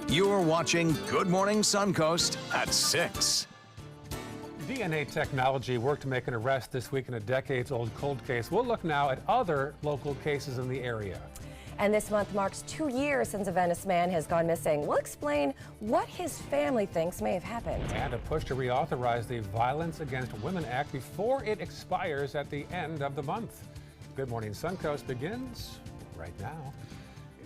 You're watching Good Morning Suncoast at 6. DNA technology worked to make an arrest this week in a decades-old cold case. We'll look now at other local cases in the area. And this month marks 2 years since a Venice man has gone missing. We'll explain what his family thinks may have happened. And a push to reauthorize the Violence Against Women Act before it expires at the end of the month. Good Morning Suncoast begins right now.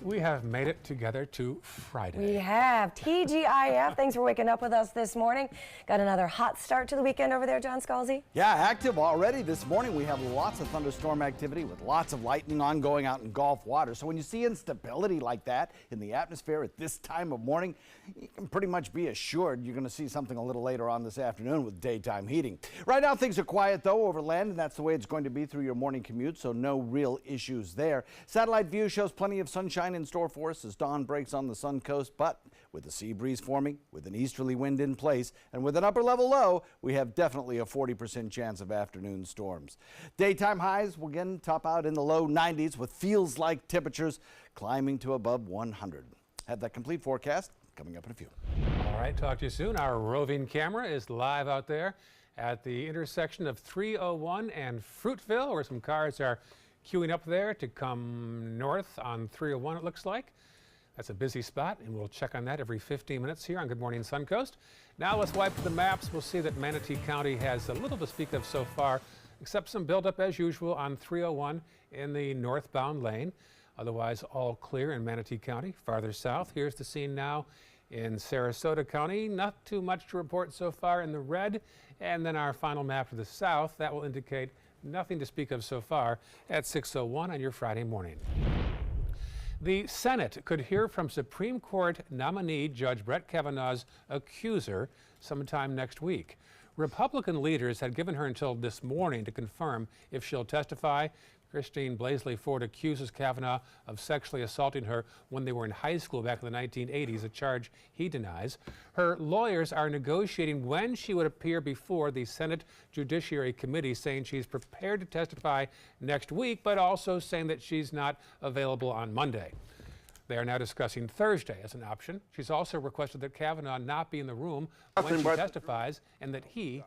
We have made it together to Friday. We have. TGIF, thanks for waking up with us this morning. Got another hot start to the weekend over there, John Scalzi? Yeah, active already this morning. We have lots of thunderstorm activity with lots of lightning ongoing out in Gulf water. So when you see instability like that in the atmosphere at this time of morning, you can pretty much be assured you're going to see something a little later on this afternoon with daytime heating. Right now things are quiet though over land, and that's the way it's going to be through your morning commute, so no real issues there. Satellite view shows plenty of sunshine in store for us as dawn breaks on the Sun Coast, but with the sea breeze forming, with an easterly wind in place, and with an upper level low, we have definitely a 40% chance of afternoon storms. Daytime highs will again top out in the low 90s with feels like temperatures climbing to above 100. Have that complete forecast coming up in a few. All right, talk to you soon. Our roving camera is live out there at the intersection of 301 and Fruitville, where some cars are queuing up there to come north on 301, it looks like. That's a busy spot, and we'll check on that every 15 minutes here on Good Morning Suncoast. Now let's wipe the maps. We'll see that Manatee County has a little to speak of so far, except some buildup as usual on 301 in the northbound lane. Otherwise, all clear in Manatee County. Farther south, here's the scene now in Sarasota County. Not too much to report so far in the red. And then our final map to the south, that will indicate nothing to speak of so far at 6:01 on your Friday morning. The Senate could hear from Supreme Court nominee Judge Brett Kavanaugh's accuser sometime next week. Republican leaders had given her until this morning to confirm if she'll testify. Christine Blasey Ford accuses Kavanaugh of sexually assaulting her when they were in high school back in the 1980s, a charge he denies. Her lawyers are negotiating when she would appear before the Senate Judiciary Committee, saying she's prepared to testify next week, but also saying that she's not available on Monday. They are now discussing Thursday as an option. She's also requested that Kavanaugh not be in the room when she testifies and that he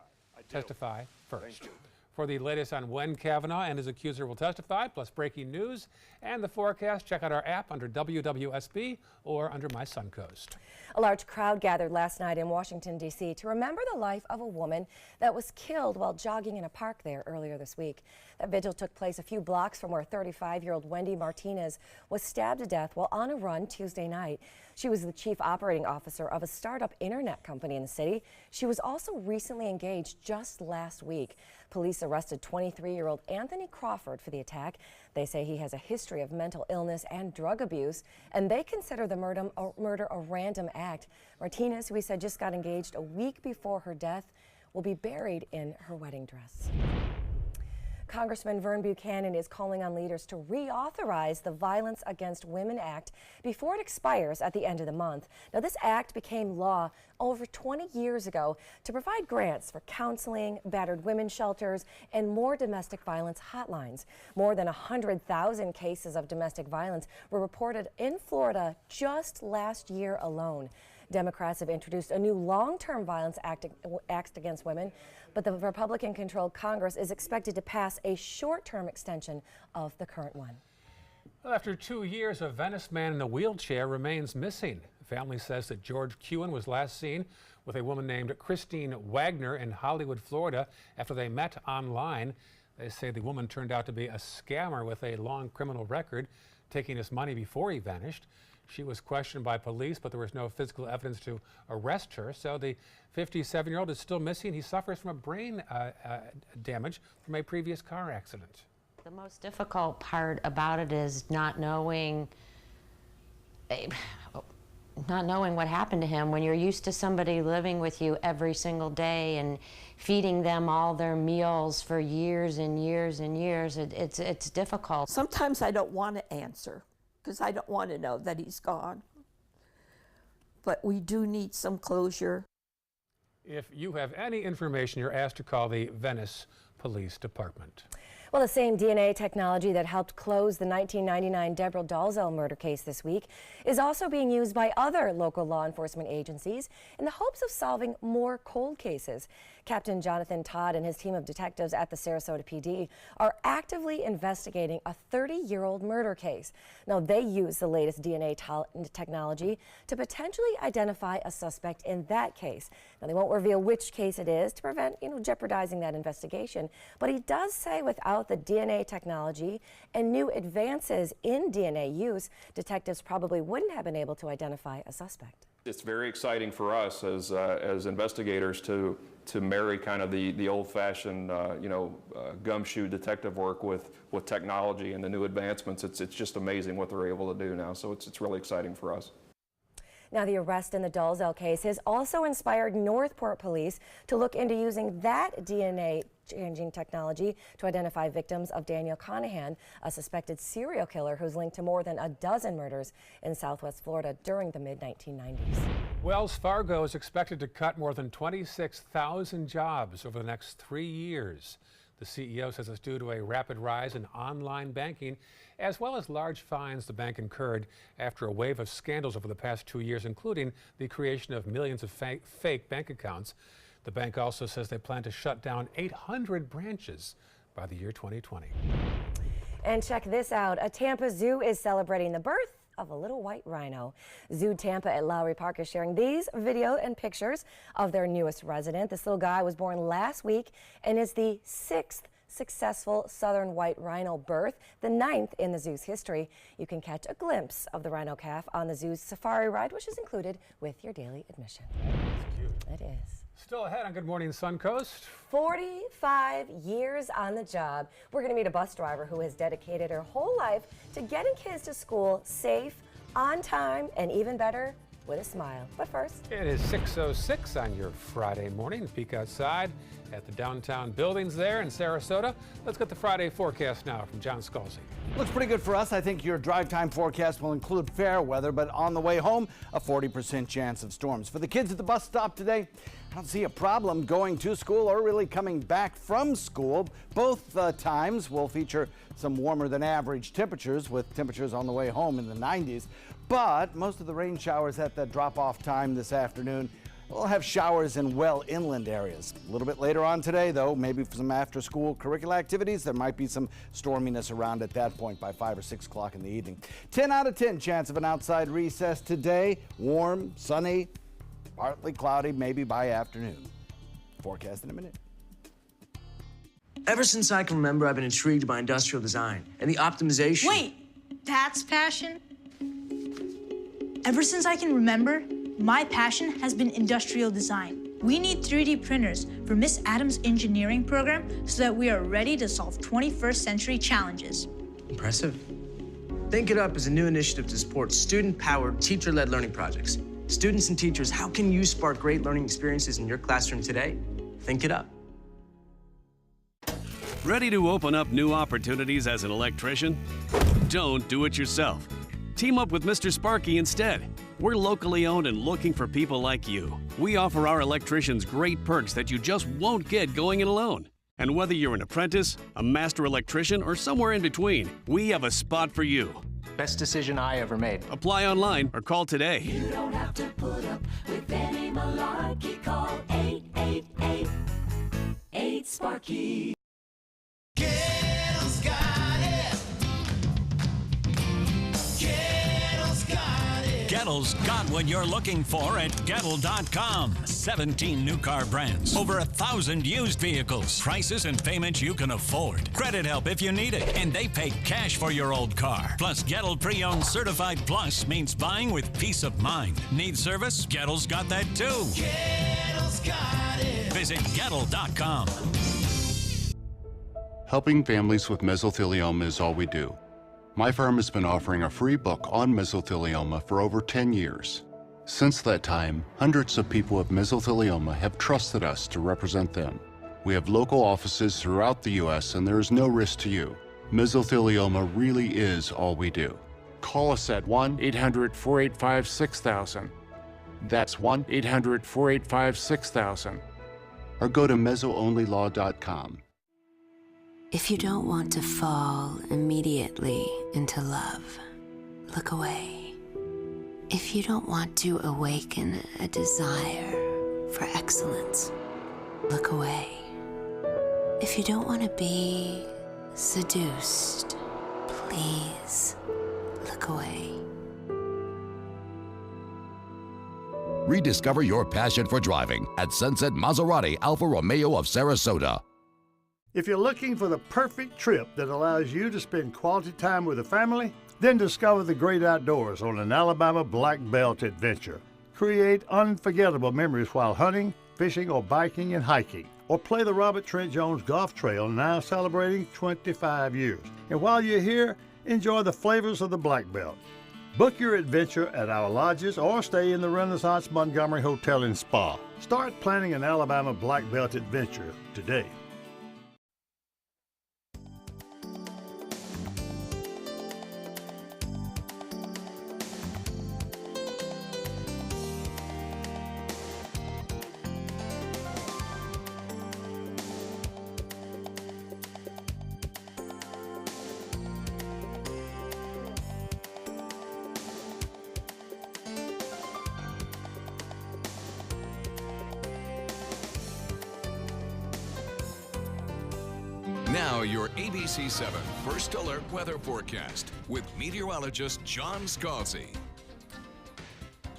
testify first. For the latest on when Kavanaugh and his accuser will testify, plus breaking news and the forecast, check out our app under WWSB or under My Suncoast. A large crowd gathered last night in Washington, D.C. to remember the life of a woman that was killed while jogging in a park there earlier this week. That vigil took place a few blocks from where 35-year-old Wendy Martinez was stabbed to death while on a run Tuesday night. She was the chief operating officer of a startup internet company in the city. She was also recently engaged just last week. Police arrested 23-year-old Anthony Crawford for the attack. They say he has a history of mental illness and drug abuse, and they consider the murder a random act. Martinez, who we said just got engaged a week before her death, will be buried in her wedding dress. Congressman Vern Buchanan is calling on leaders to reauthorize the Violence Against Women Act before it expires at the end of the month. Now, this act became law over 20 years ago to provide grants for counseling, battered women's shelters, and more domestic violence hotlines. More than 100,000 cases of domestic violence were reported in Florida just last year alone. Democrats have introduced a new long-term violence act against women, but the Republican-controlled Congress is expected to pass a short-term extension of the current one. Well, after 2 years, a Venice man in a wheelchair remains missing. The family says that George Kewen was last seen with a woman named Christine Wagner in Hollywood, Florida, after they met online. They say the woman turned out to be a scammer with a long criminal record, taking his money before he vanished. She was questioned by police, but there was no physical evidence to arrest her. So the 57-year-old is still missing. He suffers from a brain damage from a previous car accident. The most difficult part about it is not knowing what happened to him. When you're used to somebody living with you every single day and feeding them all their meals for years and years and years, it's difficult. Sometimes I don't want to answer, because I don't want to know that he's gone. But we do need some closure. If you have any information, you're asked to call the Venice Police Department. Well, the same DNA technology that helped close the 1999 Deborah Dalzell murder case this week is also being used by other local law enforcement agencies in the hopes of solving more cold cases. Captain Jonathan Todd and his team of detectives at the Sarasota PD are actively investigating a 30-year-old murder case. Now, they use the latest DNA technology to potentially identify a suspect in that case. Now, they won't reveal which case it is to prevent, jeopardizing that investigation. But he does say without the DNA technology and new advances in DNA use, detectives probably wouldn't have been able to identify a suspect. It's very exciting for us as investigators to marry kind of the old-fashioned, gumshoe detective work with technology and the new advancements. It's just amazing what they're able to do now. So it's really exciting for us. Now, the arrest in the Dalzell case has also inspired Northport police to look into using that DNA changing technology to identify victims of Daniel Conahan, a suspected serial killer who's linked to more than a dozen murders in Southwest Florida during the mid-1990s. Wells Fargo is expected to cut more than 26,000 jobs over the next 3 years. The CEO says it's due to a rapid rise in online banking, as well as large fines the bank incurred after a wave of scandals over the past 2 years, including the creation of millions of fake bank accounts. The bank also says they plan to shut down 800 branches by the year 2020. And check this out. A Tampa zoo is celebrating the birth of a little white rhino. Zoo Tampa at Lowry Park is sharing these video and pictures of their newest resident. This little guy was born last week and is the 6th successful southern white rhino birth, the 9th in the zoo's history. You can catch a glimpse of the rhino calf on the zoo's safari ride, which is included with your daily admission. That's cute. It is. Still ahead on Good Morning Suncoast. 45 years on the job. We're going to meet a bus driver who has dedicated her whole life to getting kids to school safe, on time, and even better, with a smile. But first, It is 6:06 on your Friday morning. Peek outside at the downtown buildings there in Sarasota. Let's get the Friday forecast now from John Scalzi. Looks pretty good for us. I think your drive time forecast will include fair weather, but on the way home, a 40% chance of storms. For the kids at the bus stop today, I don't see a problem going to school or really coming back from school. Both times will feature some warmer than average temperatures, with temperatures on the way home in the 90s. But most of the rain showers at the drop-off time this afternoon. We'll have showers in well inland areas. A little bit later on today, though, maybe for some after-school curricular activities, there might be some storminess around at that point by 5 or 6 o'clock in the evening. 10 out of 10 chance of an outside recess today. Warm, sunny, partly cloudy, maybe by afternoon. Forecast in a minute. Ever since I can remember, I've been intrigued by industrial design and the optimization. Wait, that's passion? Ever since I can remember, my passion has been industrial design. We need 3D printers for Miss Adams' engineering program so that we are ready to solve 21st century challenges. Impressive. Think It Up is a new initiative to support student-powered, teacher-led learning projects. Students and teachers, how can you spark great learning experiences in your classroom today? Think It Up. Ready to open up new opportunities as an electrician? Don't do it yourself. Team up with Mr. Sparky instead. We're locally owned and looking for people like you. We offer our electricians great perks that you just won't get going it alone. And whether you're an apprentice, a master electrician, or somewhere in between, we have a spot for you. Best decision I ever made. Apply online or call today. You don't have to put up with any malarkey. Call 888-8-SPARKY. Gettle's got what you're looking for at Gettle.com. 17 new car brands, over 1,000 used vehicles, prices and payments you can afford. Credit help if you need it, and they pay cash for your old car. Plus, Gettle Pre-Owned Certified Plus means buying with peace of mind. Need service? Gettle's got that too. Gettle's got it. Visit Gettle.com. Helping families with mesothelioma is all we do. My firm has been offering a free book on mesothelioma for over 10 years. Since that time, hundreds of people with mesothelioma have trusted us to represent them. We have local offices throughout the U.S. and there is no risk to you. Mesothelioma really is all we do. Call us at 1-800-485-6000. That's 1-800-485-6000. Or go to mesoonlylaw.com. If you don't want to fall immediately into love, look away. If you don't want to awaken a desire for excellence, look away. If you don't want to be seduced, please look away. Rediscover your passion for driving at Sunset Maserati Alfa Romeo of Sarasota. If you're looking for the perfect trip that allows you to spend quality time with the family, then discover the great outdoors on an Alabama Black Belt adventure. Create unforgettable memories while hunting, fishing, or biking and hiking. Or play the Robert Trent Jones Golf Trail, now celebrating 25 years. And while you're here, enjoy the flavors of the Black Belt. Book your adventure at our lodges or stay in the Renaissance Montgomery Hotel and Spa. Start planning an Alabama Black Belt adventure today. Now your ABC 7 First Alert weather forecast with meteorologist John Scalzi.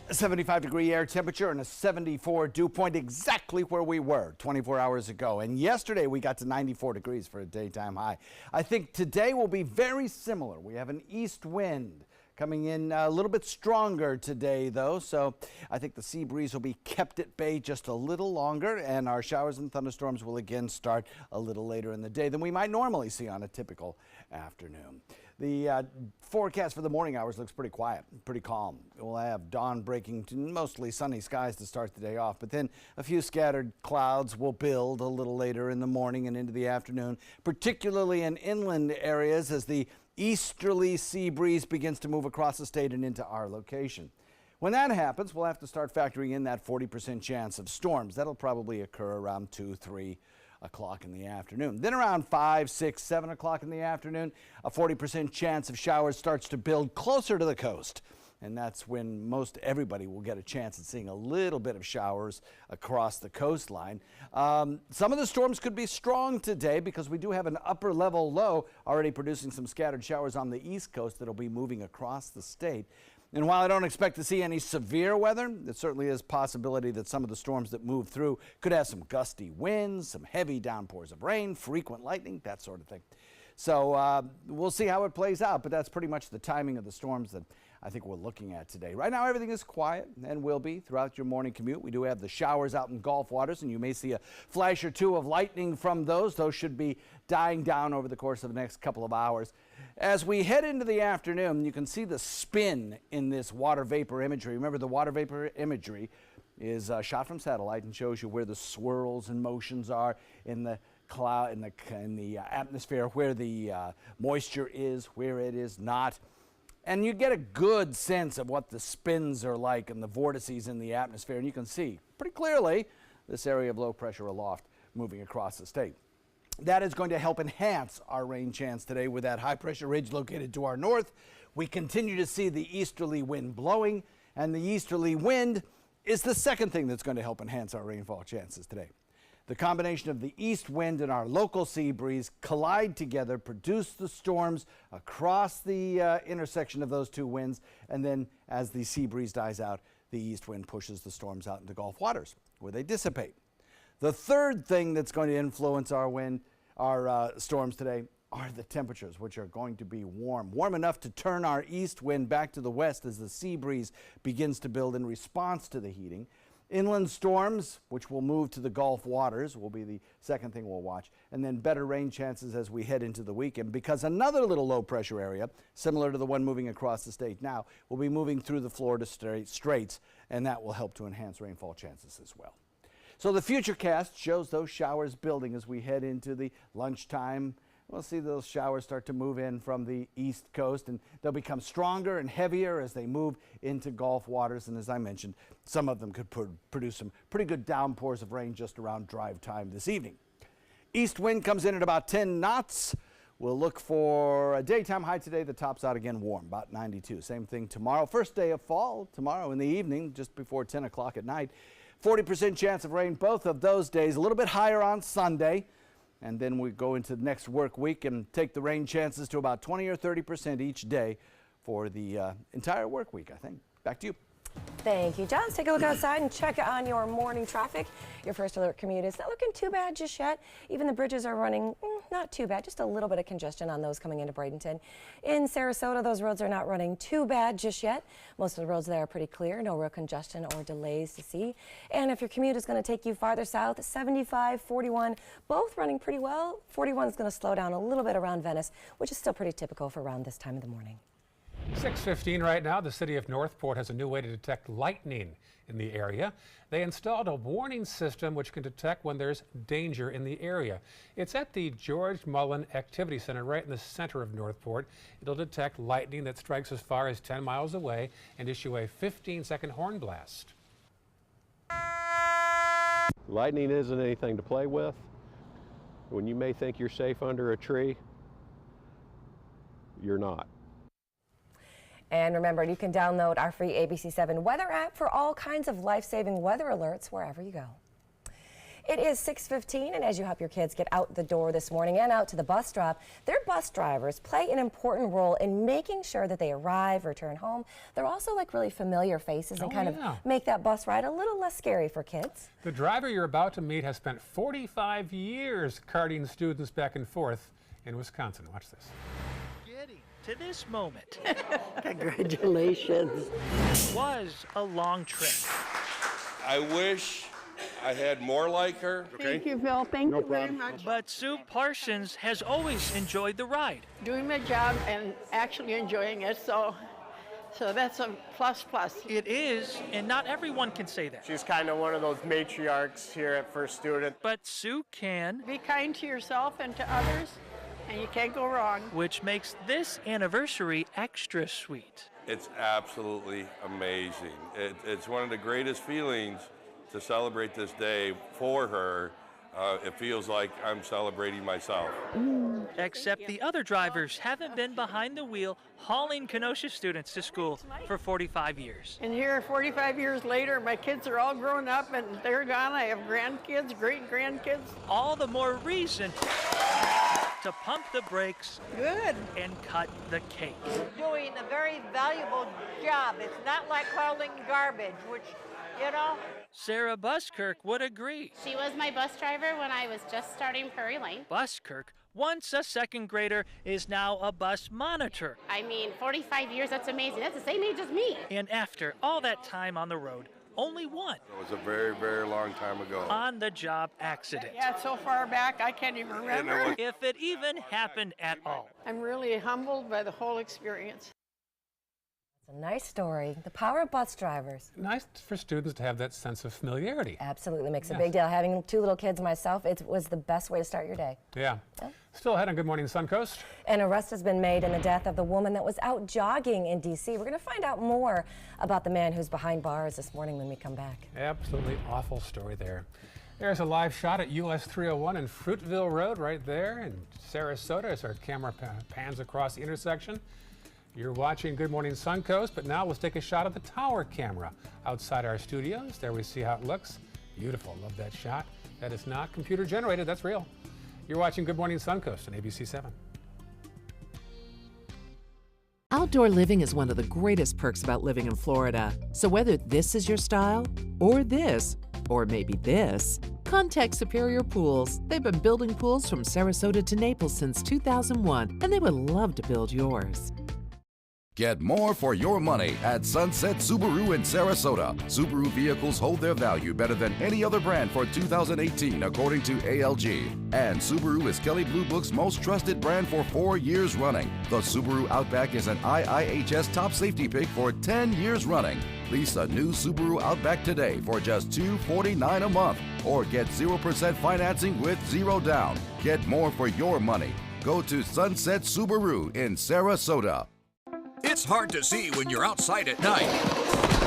A 75-degree air temperature and a 74 dew point, exactly where we were 24 hours ago. And yesterday we got to 94 degrees for a daytime high. I think today will be very similar. We have an east wind coming in a little bit stronger today, though, so I think the sea breeze will be kept at bay just a little longer, and our showers and thunderstorms will again start a little later in the day than we might normally see on a typical afternoon. The forecast for the morning hours looks pretty quiet, pretty calm. We'll have dawn breaking to mostly sunny skies to start the day off, but then a few scattered clouds will build a little later in the morning and into the afternoon, particularly in inland areas as the easterly sea breeze begins to move across the state and into our location. When that happens, we'll have to start factoring in that 40% chance of storms. That'll probably occur around 2, 3 o'clock in the afternoon. Then around 5, 6, 7 o'clock in the afternoon, a 40% chance of showers starts to build closer to the coast. And that's when most everybody will get a chance at seeing a little bit of showers across the coastline. Some of the storms could be strong today because we do have an upper level low already producing some scattered showers on the east coast that'll be moving across the state. And while I don't expect to see any severe weather, there certainly is possibility that some of the storms that move through could have some gusty winds, some heavy downpours of rain, frequent lightning, that sort of thing. So we'll see how it plays out, but that's pretty much the timing of the storms that I think we're looking at today. Right now, everything is quiet and will be throughout your morning commute. We do have the showers out in Gulf waters, and you may see a flash or two of lightning from those. Those should be dying down over the course of the next couple of hours. As we head into the afternoon, you can see the spin in this water vapor imagery. Remember, the water vapor imagery is shot from satellite and shows you where the swirls and motions are in the cloud, in the atmosphere, where the moisture is, where it is not. And you get a good sense of what the spins are like and the vortices in the atmosphere. And you can see pretty clearly this area of low pressure aloft moving across the state. That is going to help enhance our rain chance today with that high pressure ridge located to our north. We continue to see the easterly wind blowing, and the easterly wind is the second thing that's going to help enhance our rainfall chances today. The combination of the east wind and our local sea breeze collide together, produce the storms across the intersection of those two winds, and then as the sea breeze dies out, the east wind pushes the storms out into Gulf waters where they dissipate. The third thing that's going to influence our storms today are the temperatures, which are going to be warm enough to turn our east wind back to the west as the sea breeze begins to build in response to the heating. Inland storms, which will move to the Gulf waters, will be the second thing we'll watch. And then better rain chances as we head into the weekend, because another little low pressure area, similar to the one moving across the state now, will be moving through the Florida Straits, and that will help to enhance rainfall chances as well. So the futurecast shows those showers building as we head into the lunchtime. We'll see those showers start to move in from the east coast, and they'll become stronger and heavier as they move into Gulf waters. And as I mentioned, some of them could produce some pretty good downpours of rain just around drive time this evening. East wind comes in at about 10 knots. We'll look for a daytime high today. The tops out again warm, about 92. Same thing tomorrow. First day of fall tomorrow in the evening, just before 10 o'clock at night. 40% chance of rain both of those days. A little bit higher on Sunday. And then we go into the next work week and take the rain chances to about 20 or 30% each day for the entire work week, I think. Back to you. Thank you, John. Let's take a look outside and check on your morning traffic. Your first alert commute is not looking too bad just yet. Even the bridges are running not too bad, just a little bit of congestion on those coming into Bradenton. In Sarasota, those roads are not running too bad just yet. Most of the roads there are pretty clear, no real congestion or delays to see. And if your commute is going to take you farther south, 75, 41, both running pretty well. 41 is going to slow down a little bit around Venice, which is still pretty typical for around this time of the morning. 6:15 right now. The city of Northport has a new way to detect lightning in the area. They installed a warning system which can detect when there's danger in the area. It's at the George Mullen Activity Center right in the center of Northport. It'll detect lightning that strikes as far as 10 miles away and issue a 15-second horn blast. Lightning isn't anything to play with. When you may think you're safe under a tree, you're not. And remember, you can download our free ABC7 weather app for all kinds of life-saving weather alerts wherever you go. It is 6:15, and as you help your kids get out the door this morning and out to the bus stop, their bus drivers play an important role in making sure that they arrive, return home. They're also like really familiar faces and kind of make that bus ride a little less scary for kids. The driver you're about to meet has spent 45 years carting students back and forth in Wisconsin. Watch this. To this moment. Congratulations. Was a long trip. I wish I had more like her. Thank you, Phil. Thank you very much. But Sue Parsons has always enjoyed the ride. Doing my job and actually enjoying it, so that's a plus. It is, and not everyone can say that. She's kind of one of those matriarchs here at First Student. But Sue can. Be kind to yourself and to others, and you can't go wrong. Which makes this anniversary extra sweet. It's absolutely amazing. It's one of the greatest feelings to celebrate this day for her. It feels like I'm celebrating myself. Except the other drivers haven't been behind the wheel hauling Kenosha students to school for 45 years. And here, 45 years later, my kids are all grown up and they're gone. I have grandkids, great-grandkids. All the more reason to pump the brakes. Good. And cut the cake. Doing a very valuable job. It's not like hauling garbage, which, you know. Sarah Buskirk would agree. She was my bus driver when I was just starting Prairie Lane. Buskirk, once a second grader, is now a bus monitor. I mean, 45 years, that's amazing. That's the same age as me. And after all that time on the road, only one. It was a very, very long time ago. On-the-job accident. Yeah, it's so far back, I can't even remember. If it even happened at all. I'm really humbled by the whole experience. It's a nice story. The power of bus drivers. Nice for students to have that sense of familiarity. Absolutely makes a big deal. Having two little kids myself, it was the best way to start your day. Yeah. Still ahead on Good Morning Suncoast. An arrest has been made in the death of the woman that was out jogging in D.C. We're going to find out more about the man who's behind bars this morning when we come back. Absolutely awful story there. There's a live shot at US 301 and Fruitville Road right there in Sarasota as our camera pans across the intersection. You're watching Good Morning Suncoast, but now let's take a shot of the tower camera outside our studios. There we see how it looks. Beautiful, love that shot. That is not computer generated, that's real. You're watching Good Morning Suncoast on ABC7. Outdoor living is one of the greatest perks about living in Florida. So whether this is your style, or this, or maybe this, contact Superior Pools. They've been building pools from Sarasota to Naples since 2001, and they would love to build yours. Get more for your money at Sunset Subaru in Sarasota. Subaru vehicles hold their value better than any other brand for 2018, according to ALG. And Subaru is Kelley Blue Book's most trusted brand for 4 years running. The Subaru Outback is an IIHS top safety pick for 10 years running. Lease a new Subaru Outback today for just $249 a month, or get 0% financing with zero down. Get more for your money. Go to Sunset Subaru in Sarasota. It's hard to see when you're outside at night.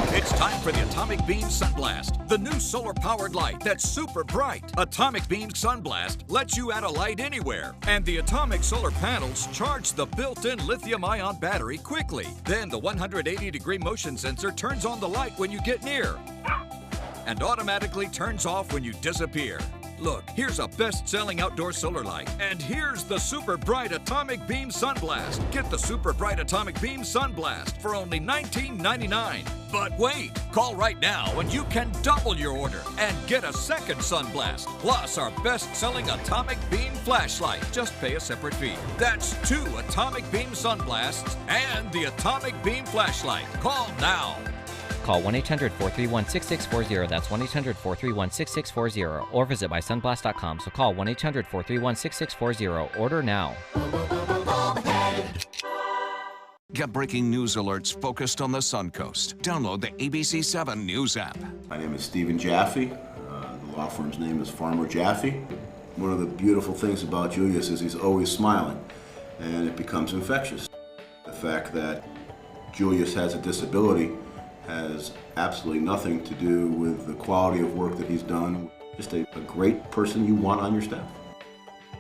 It's time for the Atomic Beam Sunblast, the new solar-powered light that's super bright. Atomic Beam Sunblast lets you add a light anywhere, and the atomic solar panels charge the built-in lithium-ion battery quickly. Then the 180-degree motion sensor turns on the light when you get near and automatically turns off when you disappear. Look, here's a best-selling outdoor solar light, and here's the super bright Atomic Beam Sunblast. Get the super bright Atomic Beam Sunblast for only $19.99. But wait, call right now and you can double your order and get a second Sunblast, plus our best-selling Atomic Beam Flashlight. Just pay a separate fee. That's 2 Atomic Beam Sunblasts and the Atomic Beam Flashlight. Call now. Call 1-800-431-6640. That's 1-800-431-6640. Or visit mysunblast.com. So call 1-800-431-6640. Order now. Get breaking news alerts focused on the Suncoast. Download the ABC 7 News app. My name is Stephen Jaffe. The law firm's name is Farmer Jaffe. One of the beautiful things about Julius is he's always smiling, and it becomes infectious. The fact that Julius has a disability has absolutely nothing to do with the quality of work that he's done. Just a great person you want on your staff.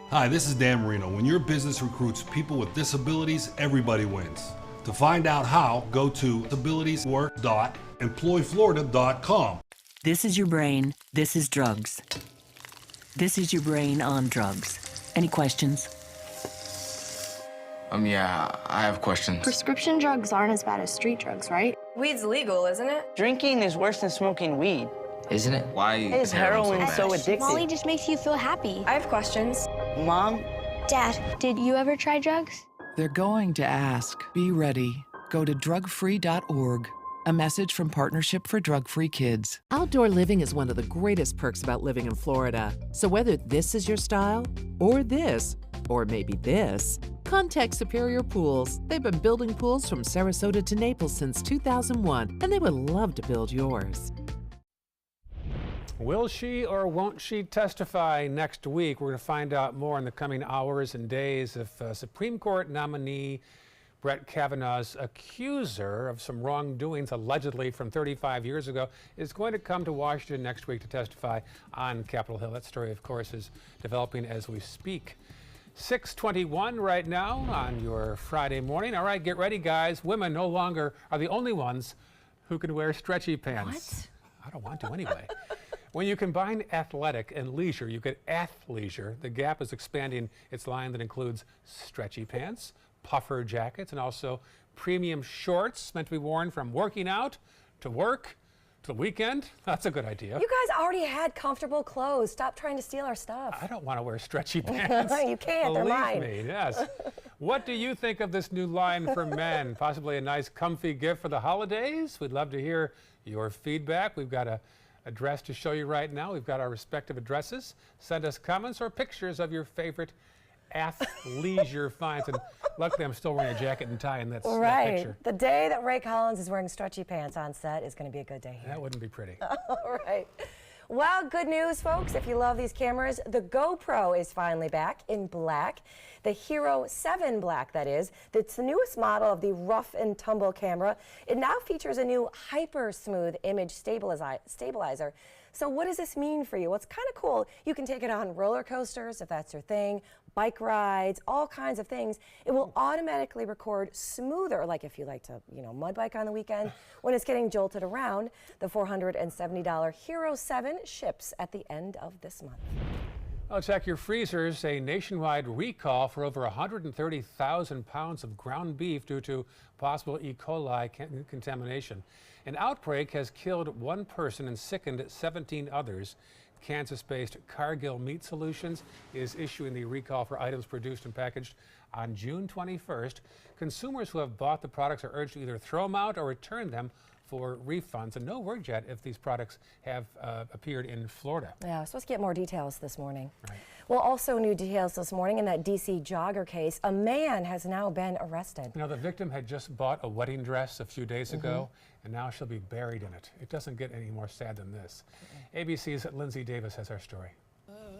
Hi, this is Dan Marino. When your business recruits people with disabilities, everybody wins. To find out how, go to disabilitieswork.employflorida.com. This is your brain. This is drugs. This is your brain on drugs. Any questions? Yeah, I have questions. Prescription drugs aren't as bad as street drugs, right? Weed's legal, isn't it? Drinking is worse than smoking weed. Isn't it? Why is heroin so addictive? Molly just makes you feel happy. I have questions. Mom? Dad, did you ever try drugs? They're going to ask. Be ready. Go to drugfree.org. A message from Partnership for Drug-Free Kids. Outdoor living is one of the greatest perks about living in Florida. So whether this is your style, or this, or maybe this, contact Superior Pools. They've been building pools from Sarasota to Naples since 2001, and they would love to build yours. Will she or won't she testify next week? We're going to find out more in the coming hours and days if Supreme Court nominee Brett Kavanaugh's accuser of some wrongdoings allegedly from 35 years ago is going to come to Washington next week to testify on Capitol Hill. That story, of course, is developing as we speak. 6:21 right now on your Friday morning. All right, get ready, guys. Women no longer are the only ones who can wear stretchy pants. What? I don't want to anyway. When you combine athletic and leisure, you get athleisure. The Gap is expanding its line that includes stretchy pants, puffer jackets, and also premium shorts meant to be worn from working out to work to the weekend. That's a good idea. You guys already had comfortable clothes. Stop trying to steal our stuff. I don't want to wear stretchy pants. You can't. They're mine. Believe me, yes. What do you think of this new line for men? Possibly a nice comfy gift for the holidays? We'd love to hear your feedback. We've got a address to show you right now. We've got our respective addresses. Send us comments or pictures of your favorite athleisure finds. And luckily, I'm still wearing a jacket and tie in that picture. The day that Ray Collins is wearing stretchy pants on set is going to be a good day here. That wouldn't be pretty. All right. Well, good news, folks. If you love these cameras, the GoPro is finally back in black. The Hero 7 Black, that is. It's the newest model of the rough and tumble camera. It now features a new hyper smooth image stabilizer. So what does this mean for you? Well, it's kind of cool. You can take it on roller coasters if that's your thing, bike rides, all kinds of things. It will automatically record smoother, like if you like to, mud bike on the weekend, when it's getting jolted around. The $470 Hero 7 ships at the end of this month. Well, check your freezers. A nationwide recall for over 130,000 pounds of ground beef due to possible E. coli contamination. An outbreak has killed one person and sickened 17 others. Kansas-based Cargill Meat Solutions is issuing the recall for items produced and packaged on June 21st. Consumers who have bought the products are urged to either throw them out or return them for refunds. And no word yet if these products have appeared in Florida. Yeah, we're supposed to get more details this morning. Right. Well, also new details this morning in that D.C. jogger case. A man has now been arrested. The victim had just bought a wedding dress a few days ago, and now she'll be buried in it. It doesn't get any more sad than this. ABC's Lindsay Davis has our story.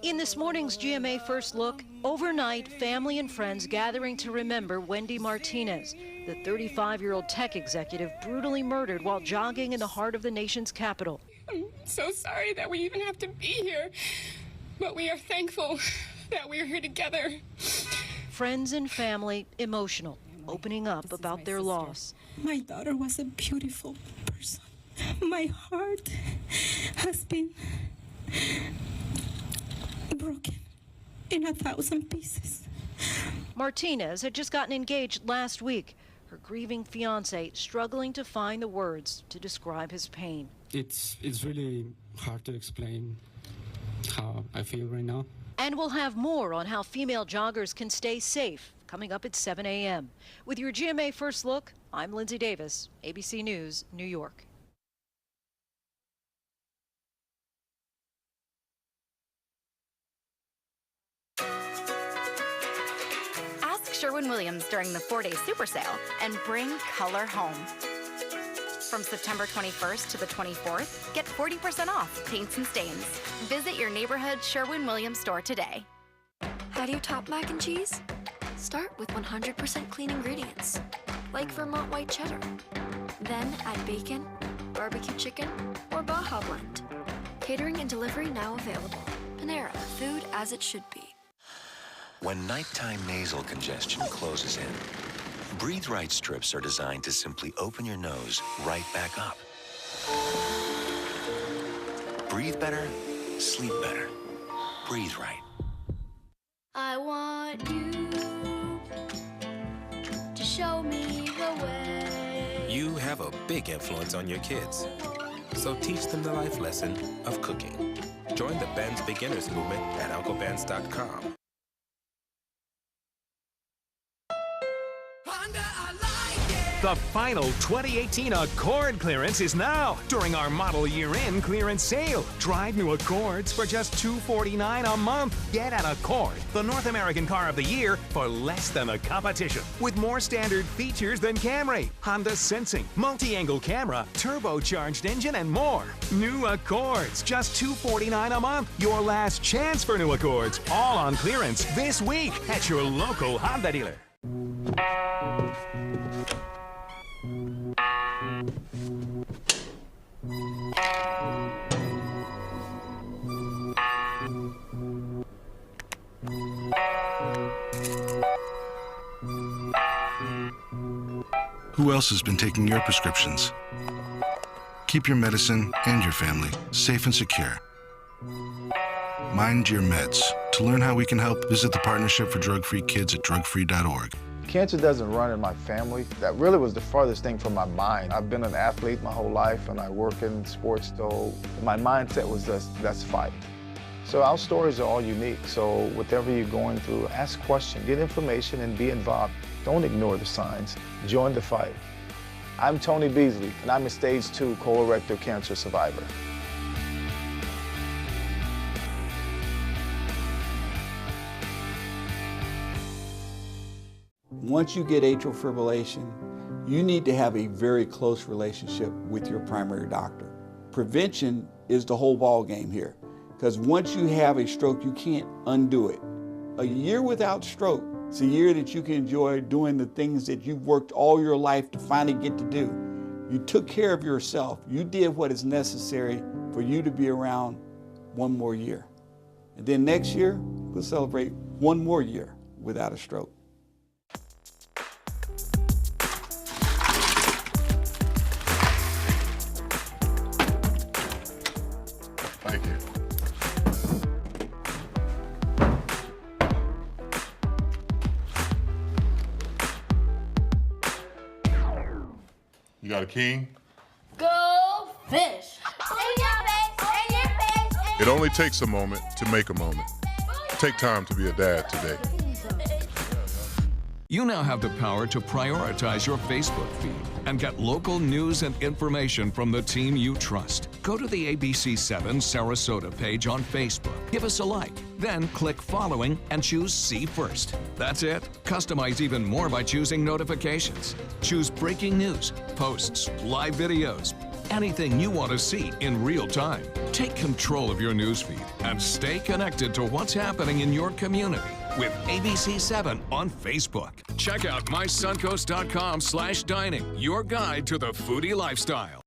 In this morning's GMA First Look, overnight, family and friends gathering to remember Wendy Martinez, the 35-year-old tech executive brutally murdered while jogging in the heart of the nation's capital. I'm so sorry that we even have to be here, but we are thankful that we are here together. Friends and family emotional, opening up about their loss. My daughter was a beautiful person. My heart has been broken in 1,000 pieces. Martinez had just gotten engaged last week. Her grieving fiance struggling to find the words to describe his pain. It's really hard to explain how I feel right now. And we'll have more on how female joggers can stay safe coming up at 7 a.m. With your GMA First Look, I'm Lindsay Davis, ABC News, New York. Sherwin-Williams during the 4-day super sale and bring color home. From September 21st to the 24th, get 40% off paints and stains. Visit your neighborhood Sherwin-Williams store today. How do you top mac and cheese? Start with 100% clean ingredients, like Vermont white cheddar. Then add bacon, barbecue chicken, or Baja blend. Catering and delivery now available. Panera, food as it should be. When nighttime nasal congestion closes in, Breathe Right strips are designed to simply open your nose right back up. Breathe better, sleep better. Breathe Right. I want you to show me the way. You have a big influence on your kids, so teach them the life lesson of cooking. Join the Ben's Beginners Movement at UncleBen's.com. The final 2018 Accord clearance is now during our model year-end clearance sale. Drive new Accords for just $249 a month. Get an Accord, the North American car of the year, for less than the competition. With more standard features than Camry, Honda Sensing, multi-angle camera, turbocharged engine, and more. New Accords, just $249 a month. Your last chance for new Accords. All on clearance this week at your local Honda dealer. Who else has been taking your prescriptions? Keep your medicine and your family safe and secure. Mind your meds. To learn how we can help, visit the Partnership for Drug-Free Kids at drugfree.org. Cancer doesn't run in my family. That really was the farthest thing from my mind. I've been an athlete my whole life, and I work in sports, so my mindset was just, let's fight. So our stories are all unique, so whatever you're going through, ask questions, get information, and be involved. Don't ignore the signs. Join the fight. I'm Tony Beasley, and I'm a stage 2 colorectal cancer survivor. Once you get atrial fibrillation, you need to have a very close relationship with your primary doctor. Prevention is the whole ball game here, because once you have a stroke, you can't undo it. A year without stroke, it's a year that you can enjoy doing the things that you've worked all your life to finally get to do. You took care of yourself. You did what is necessary for you to be around one more year. And then next year, we'll celebrate one more year without a stroke. Thank you. You got a king? Go fish! It only takes a moment to make a moment. Take time to be a dad today. You now have the power to prioritize your Facebook feed and get local news and information from the team you trust. Go to the ABC7 Sarasota page on Facebook. Give us a like. Then click following and choose See First. That's it. Customize even more by choosing notifications. Choose breaking news, posts, live videos, anything you want to see in real time. Take control of your newsfeed and stay connected to what's happening in your community with ABC7 on Facebook. Check out mysuncoast.com/dining, your guide to the foodie lifestyle.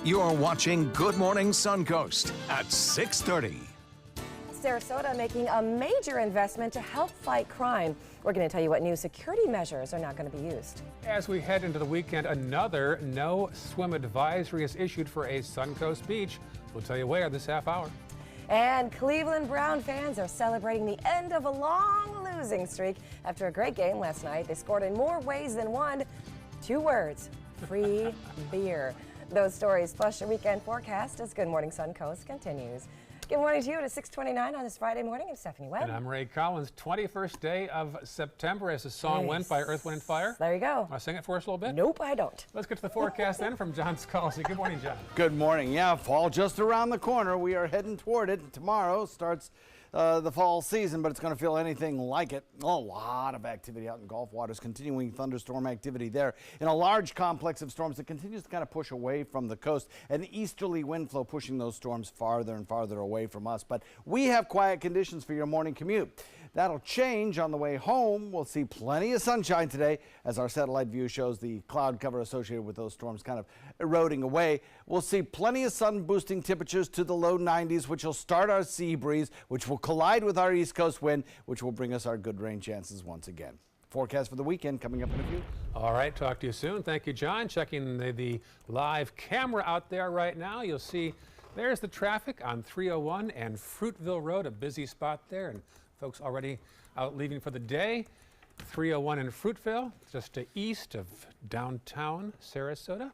You're watching Good Morning Suncoast at 6:30. Sarasota making a major investment to help fight crime. We're going to tell you what new security measures are not going to be used. As we head into the weekend, another no swim advisory is issued for a Suncoast beach. We'll tell you where this half hour. And Cleveland Brown fans are celebrating the end of a long losing streak. After a great game last night, they scored in more ways than one. 2 words, free beer. Those stories plus your weekend forecast as Good Morning Suncoast continues. Good morning to you at 6:29 on this Friday morning. I'm Stephanie Webb. And I'm Ray Collins. 21st day of September as the song went by Earth, Wind & Fire. There you go. Want to sing it for us a little bit? Nope, I don't. Let's get to the forecast then from John Scalzi. Good morning, John. Good morning. Yeah, fall just around the corner. We are heading toward it. Tomorrow starts the fall season, but it's going to feel anything like it. A lot of activity out in Gulf waters, continuing thunderstorm activity there in a large complex of storms that continues to kind of push away from the coast. An easterly wind flow pushing those storms farther and farther away from us. But we have quiet conditions for your morning commute. That'll change on the way home. We'll see plenty of sunshine today as our satellite view shows the cloud cover associated with those storms kind of eroding away. We'll see plenty of sun boosting temperatures to the low 90s, which will start our sea breeze, which will collide with our east coast wind, which will bring us our good rain chances once again. Forecast for the weekend coming up in a few. All right, talk to you soon. Thank you, John. Checking the live camera out there right now. You'll see there's the traffic on 301 and Fruitville Road, a busy spot there, and folks already out leaving for the day. 301 in Fruitville, just to east of downtown Sarasota.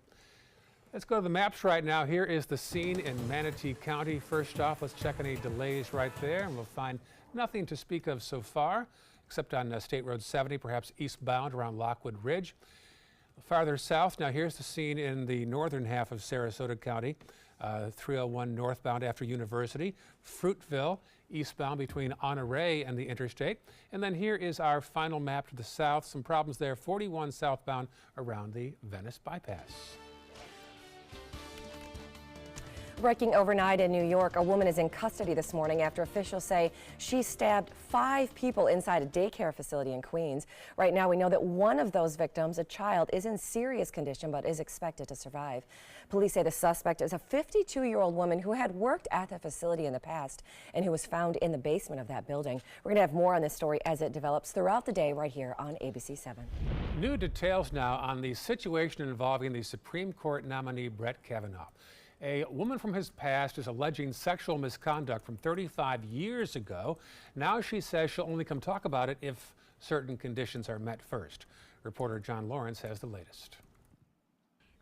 Let's go to the maps right now. Here is the scene in Manatee County. First off, let's check any delays right there, and we'll find nothing to speak of so far, except on State Road 70, perhaps eastbound around Lockwood Ridge. Farther south, now here's the scene in the northern half of Sarasota County. 301 northbound after University, Fruitville, eastbound between Honore and the interstate. And then here is our final map to the south. Some problems there, 41 southbound around the Venice bypass. Breaking overnight in New York, a woman is in custody this morning after officials say she stabbed 5 people inside a daycare facility in Queens. Right now, we know that one of those victims, a child, is in serious condition but is expected to survive. Police say the suspect is a 52-year-old woman who had worked at the facility in the past and who was found in the basement of that building. We're going to have more on this story as it develops throughout the day right here on ABC7. New details now on the situation involving the Supreme Court nominee Brett Kavanaugh. A woman from his past is alleging sexual misconduct from 35 years ago. Now she says she'll only come talk about it if certain conditions are met first. Reporter John Lawrence has the latest.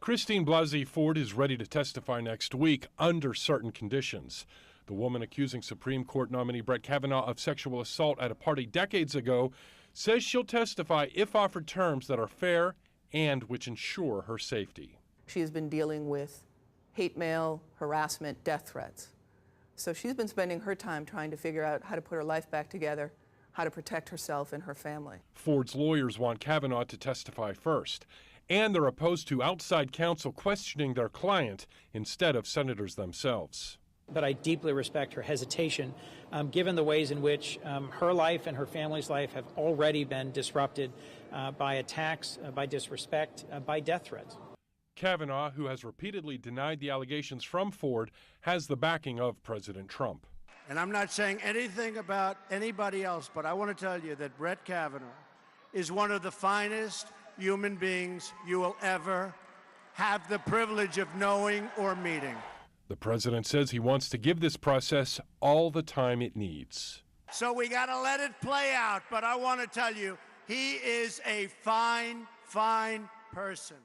Christine Blasey Ford is ready to testify next week under certain conditions. The woman accusing Supreme Court nominee Brett Kavanaugh of sexual assault at a party decades ago says she'll testify if offered terms that are fair and which ensure her safety. She has been dealing with hate mail, harassment, death threats. So she's been spending her time trying to figure out how to put her life back together, how to protect herself and her family. Ford's lawyers want Kavanaugh to testify first, and they're opposed to outside counsel questioning their client instead of senators themselves. But I deeply respect her hesitation, given the ways in which her life and her family's life have already been disrupted by attacks, by disrespect, by death threats. Kavanaugh, who has repeatedly denied the allegations from Ford, has the backing of President Trump. And I'm not saying anything about anybody else, but I want to tell you that Brett Kavanaugh is one of the finest human beings you will ever have the privilege of knowing or meeting. The president says he wants to give this process all the time it needs. So we got to let it play out, but I want to tell you, he is a fine, fine person.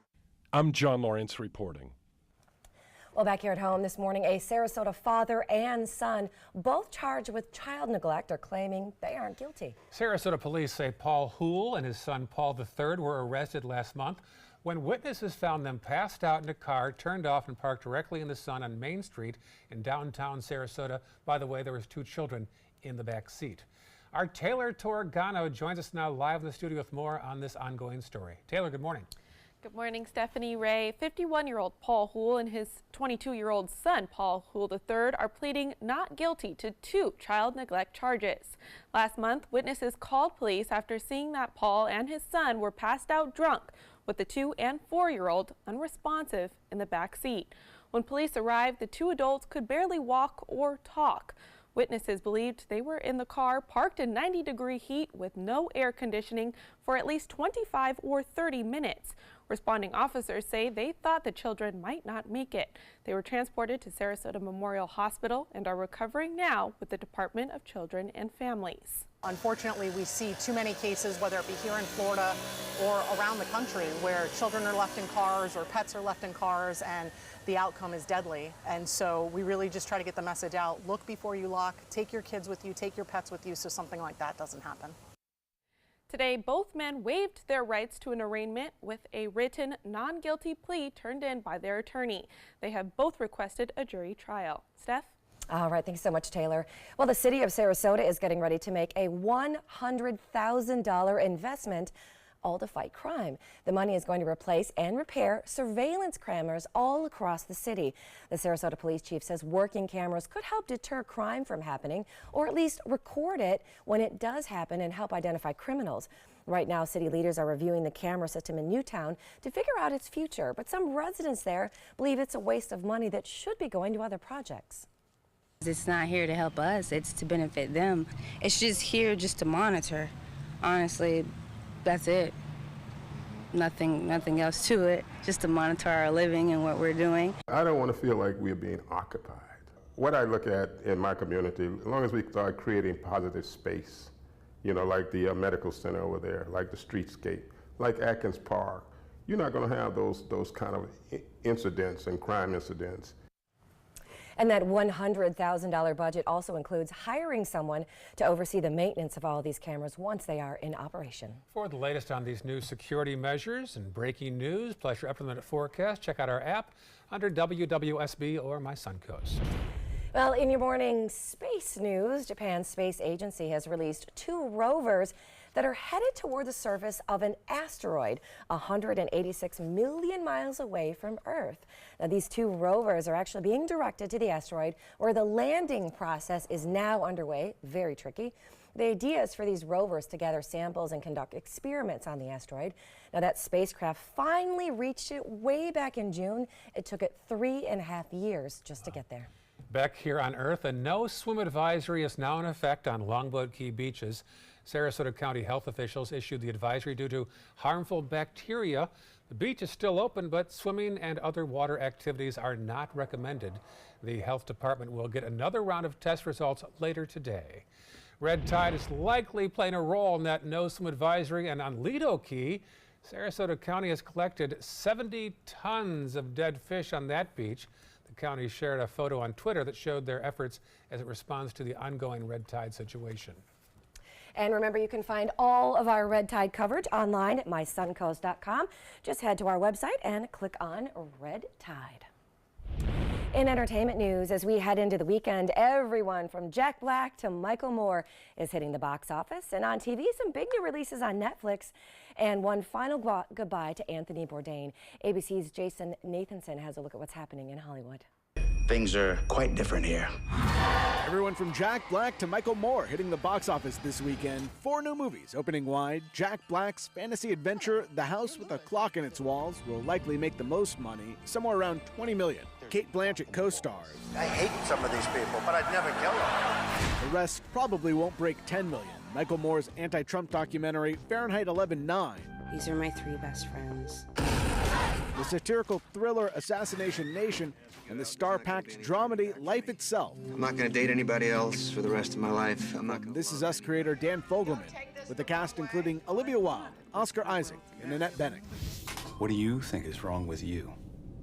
I'm John Lawrence reporting. Well, back here at home this morning, a Sarasota father and son, both charged with child neglect, are claiming they aren't guilty. Sarasota police say Paul Hool and his son Paul III were arrested last month when witnesses found them passed out in a car, turned off and parked directly in the sun on Main Street in downtown Sarasota. By the way, there was 2 children in the back seat. Our Taylor Torgano joins us now live in the studio with more on this ongoing story. Taylor, good morning. Good morning, Stephanie Ray. 51-year-old Paul Houle and his 22-year-old son, Paul Houle III, are pleading not guilty to 2 child neglect charges. Last month, witnesses called police after seeing that Paul and his son were passed out drunk with the 2- and 4-year-old unresponsive in the back seat. When police arrived, the 2 adults could barely walk or talk. Witnesses believed they were in the car parked in 90-degree heat with no air conditioning for at least 25 or 30 minutes. Responding officers say they thought the children might not make it. They were transported to Sarasota Memorial Hospital and are recovering now with the Department of Children and Families. Unfortunately, we see too many cases, whether it be here in Florida or around the country, where children are left in cars or pets are left in cars and the outcome is deadly. And so we really just try to get the message out. Look before you lock. Take your kids with you. Take your pets with you so something like that doesn't happen. Today, both men waived their rights to an arraignment with a written non-guilty plea turned in by their attorney. They have both requested a jury trial. Steph? All right, thanks so much, Taylor. Well, the city of Sarasota is getting ready to make a $100,000 investment, all to fight crime. The money is going to replace and repair surveillance cameras all across the city. The Sarasota police chief says working cameras could help deter crime from happening, or at least record it when it does happen and help identify criminals. Right now, city leaders are reviewing the camera system in Newtown to figure out its future, but some residents there believe it's a waste of money that should be going to other projects. It's not here to help us, it's to benefit them. It's just here just to monitor. Honestly, that's it. Nothing else to it, just to monitor our living and what we're doing. I don't want to feel like we're being occupied. What I look at in my community, as long as we start creating positive space, you know, like the medical center over there, like the streetscape, like Atkins Park, you're not going to have those kind of incidents and crime incidents. And that $100,000 budget also includes hiring someone to oversee the maintenance of all of these cameras once they are in operation. For the latest on these new security measures and breaking news, plus your up-to-the-minute forecast, check out our app under WWSB or My Suncoast. Well, in your morning space news, Japan's space agency has released 2 rovers that are headed toward the surface of an asteroid 186 million miles away from Earth. Now, these 2 rovers are actually being directed to the asteroid, where the landing process is now underway. Very tricky. The idea is for these rovers to gather samples and conduct experiments on the asteroid. Now, that spacecraft finally reached it way back in June. It took it 3.5 years just to get there. Back here on Earth, a no swim advisory is now in effect on Longboat Key beaches. Sarasota County health officials issued the advisory due to harmful bacteria. The beach is still open, but swimming and other water activities are not recommended. The health department will get another round of test results later today. Red tide is likely playing a role in that no swim advisory, and on Lido Key, Sarasota County has collected 70 tons of dead fish on that beach. The county shared a photo on Twitter that showed their efforts as it responds to the ongoing red tide situation. And remember, you can find all of our red tide coverage online at mysuncoast.com. Just head to our website and click on Red Tide. In entertainment news, as we head into the weekend, everyone from Jack Black to Michael Moore is hitting the box office. And on TV, some big new releases on Netflix. And one final goodbye to Anthony Bourdain. ABC's Jason Nathanson has a look at what's happening in Hollywood. Things are quite different here. Everyone from Jack Black to Michael Moore hitting the box office this weekend. 4 new movies opening wide. Jack Black's fantasy adventure, The House with a Clock in Its Walls, will likely make the most money, somewhere around $20 million. Kate Blanchett co-stars. I hate some of these people, but I'd never kill them. The rest probably won't break $10 million. Michael Moore's anti-Trump documentary, Fahrenheit 11/9. These are my 3 best friends. The satirical thriller Assassination Nation, and the star-packed dramedy Life Itself. I'm not going to date anybody else for the rest of my life. I'm not. This Is Us creator Dan Fogelman, with the cast including Olivia Wilde, Oscar Isaac, and Annette Bening. What do you think is wrong with you?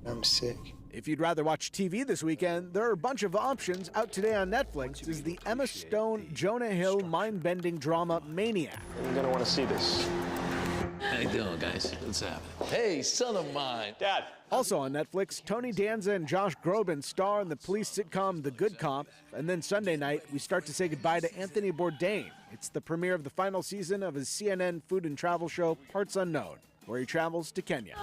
I'm sick. If you'd rather watch TV this weekend, there are a bunch of options. Out today on Netflix is the Emma Stone, Jonah Hill mind-bending drama Maniac. You're going to want to see this. How you doing, guys? What's happening? Hey, son of mine. Dad. Also on Netflix, Tony Danza and Josh Groban star in the police sitcom The Good Cop. And then Sunday night, we start to say goodbye to Anthony Bourdain. It's the premiere of the final season of his CNN food and travel show, Parts Unknown. where he travels to Kenya.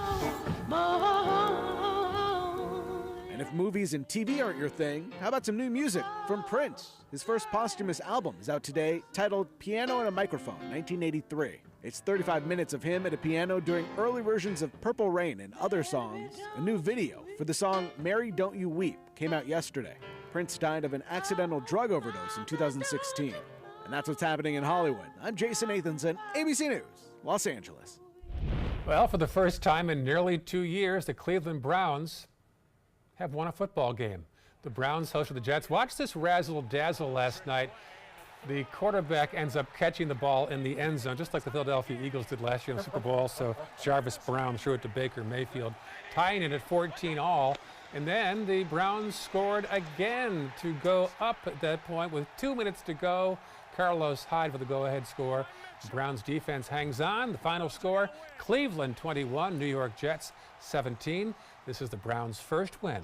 And if movies and TV aren't your thing, how about some new music from Prince? His first posthumous album is out today, titled Piano and a Microphone, 1983. It's 35 minutes of him at a piano doing early versions of Purple Rain and other songs. A new video for the song Mary Don't You Weep came out yesterday. Prince died of an accidental drug overdose in 2016. And that's what's happening in Hollywood. I'm Jason Nathanson, ABC News, Los Angeles. Well, for the first time in nearly 2 years, the Cleveland Browns have won a football game. The Browns hosted the Jets. Watch this razzle-dazzle last night. The quarterback ends up catching the ball in the end zone, just like the Philadelphia Eagles did last year in the Super Bowl. So Jarvis Brown threw it to Baker Mayfield, tying it at 14-all. And then the Browns scored again to go up at that point with 2 minutes to go. Carlos Hyde with the go-ahead score. The Browns defense hangs on. The final score, Cleveland 21, New York Jets 17. This is the Browns' first win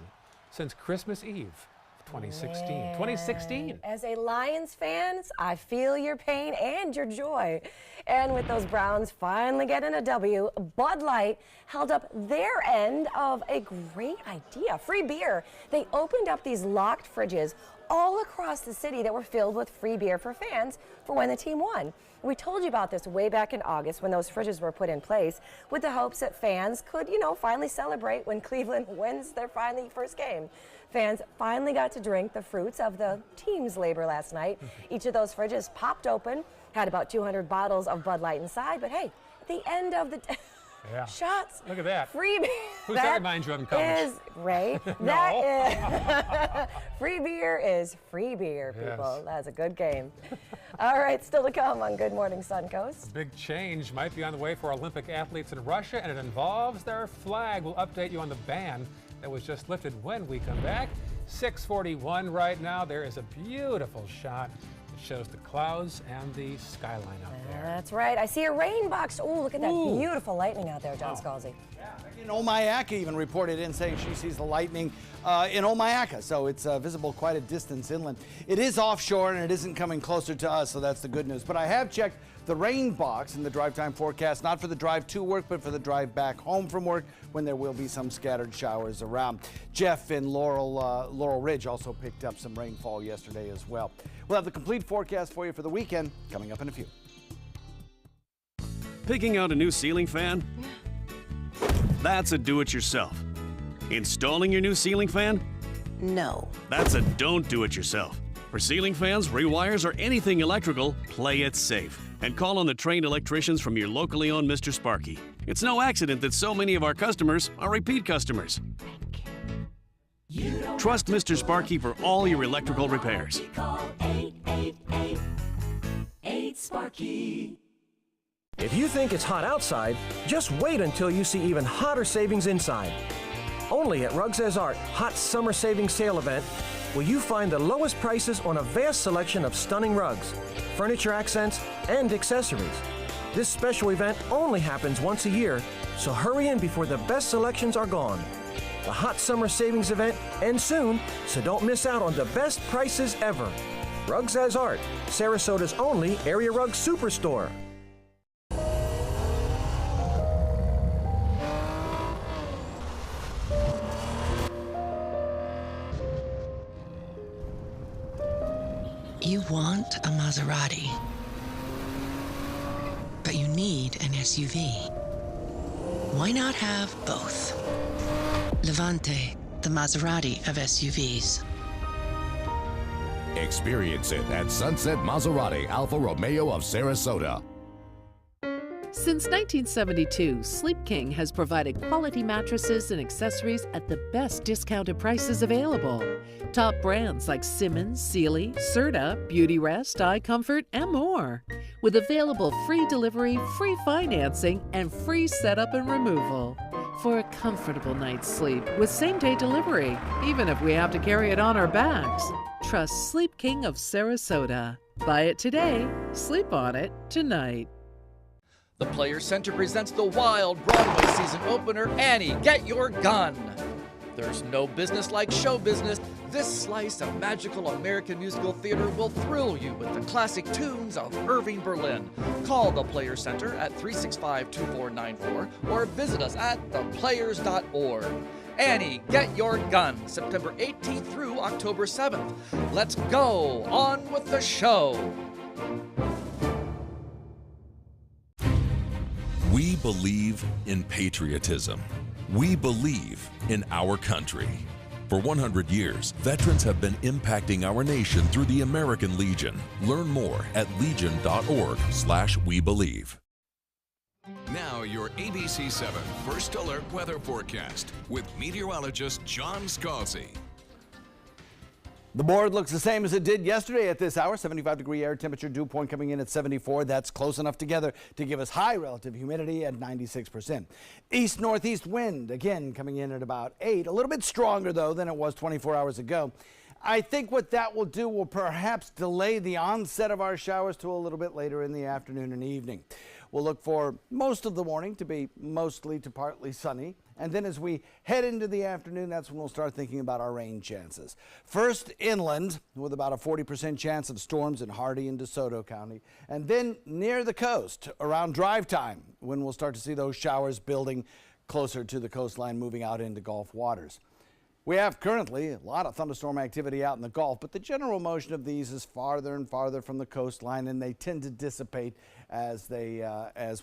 since Christmas Eve of 2016. Man. 2016. As a Lions fan, I feel your pain and your joy. And with those Browns finally getting a W, Bud Light held up their end of a great idea. Free beer. They opened up these locked fridges all across the city that were filled with free beer for fans for when the team won. We told you about this way back in August when those fridges were put in place with the hopes that fans could, finally celebrate when Cleveland wins their first game. Fans finally got to drink the fruits of the team's labor last night. Each of those fridges popped open, had about 200 bottles of Bud Light inside, but hey, at the end of the shots. Look at that. Free beer. Who's that remind you of in college? Is, Ray, that is, free beer is free beer, people. Yes. That's a good game. All right, still to come on Good Morning Suncoast. Big change might be on the way for Olympic athletes in Russia, and it involves their flag. We'll update you on the ban that was just lifted when we come back. 6:41 right now. There is a beautiful shot. It shows the clouds and the skyline out there. That's right. I see a rain box. Oh, look at that beautiful lightning out there, John Scalzi. In Omayaka even reported in saying she sees the lightning in Omayaka, so it's visible quite a distance inland. It is offshore and it isn't coming closer to us, so that's the good news. But I have checked the rain box in the drive time forecast, not for the drive to work, but for the drive back home from work when there will be some scattered showers around. Jeff in Laurel Ridge also picked up some rainfall yesterday as well. We'll have the complete forecast for you for the weekend coming up in a few. Picking out a new ceiling fan? That's a do-it-yourself. Installing your new ceiling fan? No. That's a don't do-it-yourself. For ceiling fans, rewires, or anything electrical, play it safe. And call on the trained electricians from your locally owned Mr. Sparky. It's no accident that so many of our customers are repeat customers. Trust Mr. Sparky for all your electrical repairs. Call 888-8-SPARKY. If you think it's hot outside, just wait until you see even hotter savings inside. Only at Rugs As Art Hot Summer Savings Sale event will you find the lowest prices on a vast selection of stunning rugs, furniture accents, and accessories. This special event only happens once a year, so hurry in before the best selections are gone. The Hot Summer Savings event ends soon, so don't miss out on the best prices ever. Rugs As Art, Sarasota's only area rug superstore. You want a Maserati, but you need an SUV. Why not have both? Levante, the Maserati of SUVs. Experience it at Sunset Maserati Alfa Romeo of Sarasota. Since 1972, Sleep King has provided quality mattresses and accessories at the best discounted prices available. Top brands like Simmons, Sealy, Serta, Beautyrest, iComfort, and more. With available free delivery, free financing, and free setup and removal. For a comfortable night's sleep with same-day delivery, even if we have to carry it on our backs. Trust Sleep King of Sarasota. Buy it today, sleep on it tonight. The Players Center presents the wild Broadway season opener, Annie, Get Your Gun. There's no business like show business. This slice of magical American musical theater will thrill you with the classic tunes of Irving Berlin. Call the Players Center at 365-2494 or visit us at theplayers.org. Annie, Get Your Gun, September 18th through October 7th. Let's go on with the show. We believe in patriotism. We believe in our country. For 100 years, veterans have been impacting our nation through the American Legion. Learn more at legion.org/webelieve. Now your ABC 7 First Alert Weather Forecast with meteorologist John Scalzi. The board looks the same as it did yesterday at this hour. 75-degree air temperature, dew point coming in at 74. That's close enough together to give us high relative humidity at 96%. East-northeast wind, again, coming in at about 8. A little bit stronger, though, than it was 24 hours ago. I think what that will do will perhaps delay the onset of our showers to a little bit later in the afternoon and evening. We'll look for most of the morning to be mostly to partly sunny. And then as we head into the afternoon, that's when we'll start thinking about our rain chances. First inland, with about a 40% chance of storms in Hardee and DeSoto County. And then near the coast, around drive time, when we'll start to see those showers building closer to the coastline, moving out into Gulf waters. We have currently a lot of thunderstorm activity out in the Gulf, but the general motion of these is farther and farther from the coastline, and they tend to dissipate as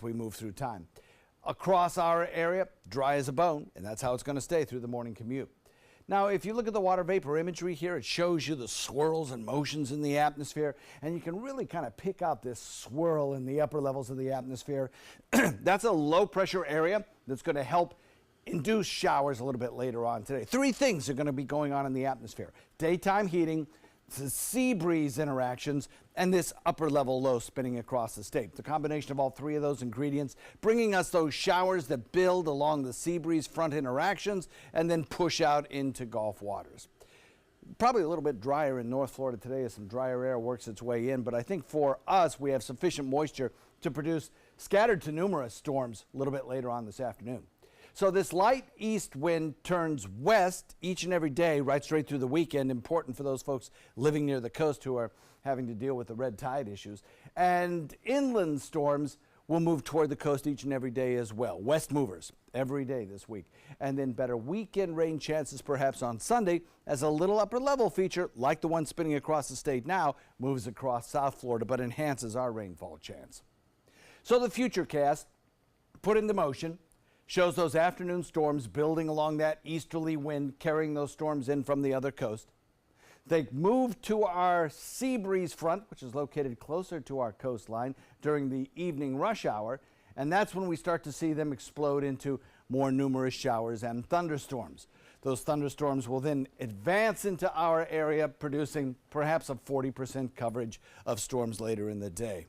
we move through time. Across our area, dry as a bone, and that's how it's going to stay through the morning commute. Now, if you look at the water vapor imagery here, it shows you the swirls and motions in the atmosphere, and you can really kind of pick out this swirl in the upper levels of the atmosphere. That's a low pressure area that's going to help induce showers a little bit later on today. Three things are going to be going on in the atmosphere: daytime heating, the sea breeze interactions, and this upper level low spinning across the state. The combination of all three of those ingredients bringing us those showers that build along the sea breeze front interactions and then push out into Gulf waters. Probably a little bit drier in North Florida today as some drier air works its way in, but I think for us we have sufficient moisture to produce scattered to numerous storms a little bit later on this afternoon. So this light east wind turns west each and every day right straight through the weekend, important for those folks living near the coast who are having to deal with the red tide issues. And inland storms will move toward the coast each and every day as well. West movers every day this week. And then better weekend rain chances perhaps on Sunday as a little upper level feature like the one spinning across the state now moves across South Florida but enhances our rainfall chance. So the futurecast put into motion shows those afternoon storms building along that easterly wind, carrying those storms in from the other coast. They move to our sea breeze front, which is located closer to our coastline during the evening rush hour, and that's when we start to see them explode into more numerous showers and thunderstorms. Those thunderstorms will then advance into our area, producing perhaps a 40% coverage of storms later in the day.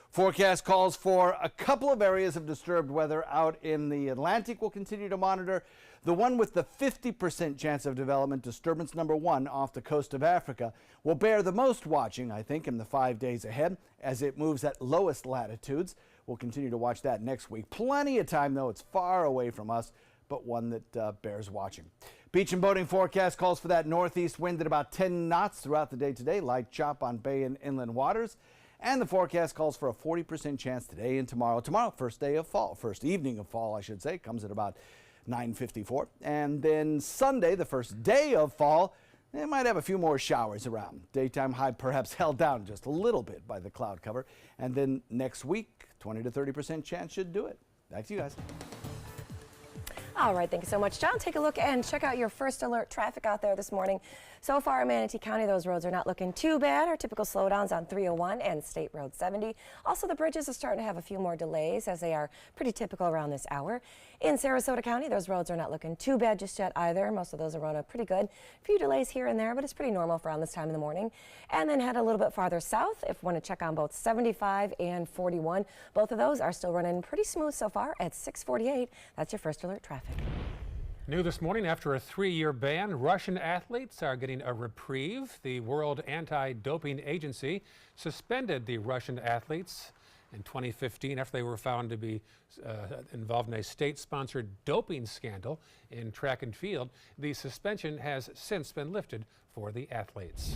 Forecast calls for a couple of areas of disturbed weather out in the Atlantic. We'll continue to monitor. The one with the 50% chance of development, disturbance number 1 off the coast of Africa, will bear the most watching, I think, in the 5 days ahead as it moves at lowest latitudes. We'll continue to watch that next week. Plenty of time, though. It's far away from us, but one that bears watching. Beach and boating forecast calls for that northeast wind at about 10 knots throughout the day today, light chop on bay and inland waters. And the forecast calls for a 40% chance today and tomorrow. Tomorrow, first evening of fall, I should say, comes at about 9:54. And then Sunday, the first day of fall, they might have a few more showers around. Daytime high perhaps held down just a little bit by the cloud cover. And then next week, 20 to 30% chance should do it. Back to you guys. All right, thank you so much, John. Take a look and check out your first alert traffic out there this morning. So far in Manatee County, those roads are not looking too bad. Our typical slowdowns on 301 and State Road 70. Also, the bridges are starting to have a few more delays as they are pretty typical around this hour. In Sarasota County, those roads are not looking too bad just yet either. Most of those are running pretty good. A few delays here and there, but it's pretty normal for around this time in the morning. And then head a little bit farther south if you want to check on both 75 and 41. Both of those are still running pretty smooth so far at 6:48. That's your first alert traffic. New this morning, after a 3-year ban, Russian athletes are getting a reprieve. The World Anti-Doping Agency suspended the Russian athletes in 2015 after they were found to be involved in a state-sponsored doping scandal in track and field. The suspension has since been lifted for the athletes.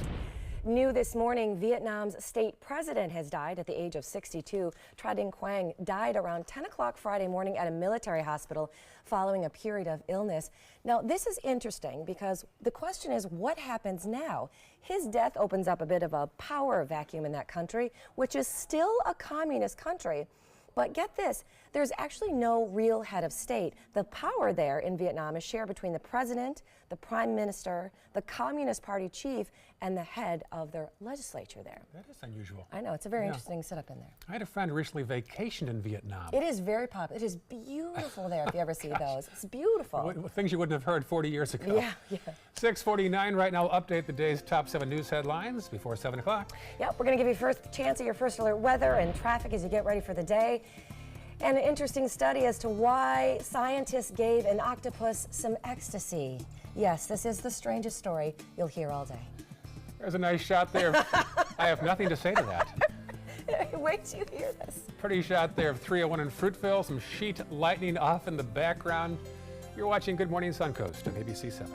New this morning, Vietnam's state president has died at the age of 62. Tra Dinh Quang died around 10 o'clock Friday morning at a military hospital following a period of illness. Now, this is interesting because the question is, what happens now? His death opens up a bit of a power vacuum in that country, which is still a communist country. But get this, there's actually no real head of state. The power there in Vietnam is shared between the president, the prime minister, the Communist Party chief, and the head of their legislature there. That is unusual. I know, it's a very interesting setup in there. I had a friend who recently vacationed in Vietnam. It is very popular. It is beautiful there if you ever see those. It's beautiful. Things you wouldn't have heard 40 years ago. Yeah. 6:49 right now. Update the day's top 7 news headlines before 7 o'clock. Yep, we're going to give you first chance at your first alert weather and traffic as you get ready for the day. And an interesting study as to why scientists gave an octopus some ecstasy. Yes, this is the strangest story you'll hear all day. There's a nice shot there. I have nothing to say to that. Wait till you hear this. Pretty shot there of 301 in Fruitville. Some sheet lightning off in the background. You're watching Good Morning Suncoast on ABC 7.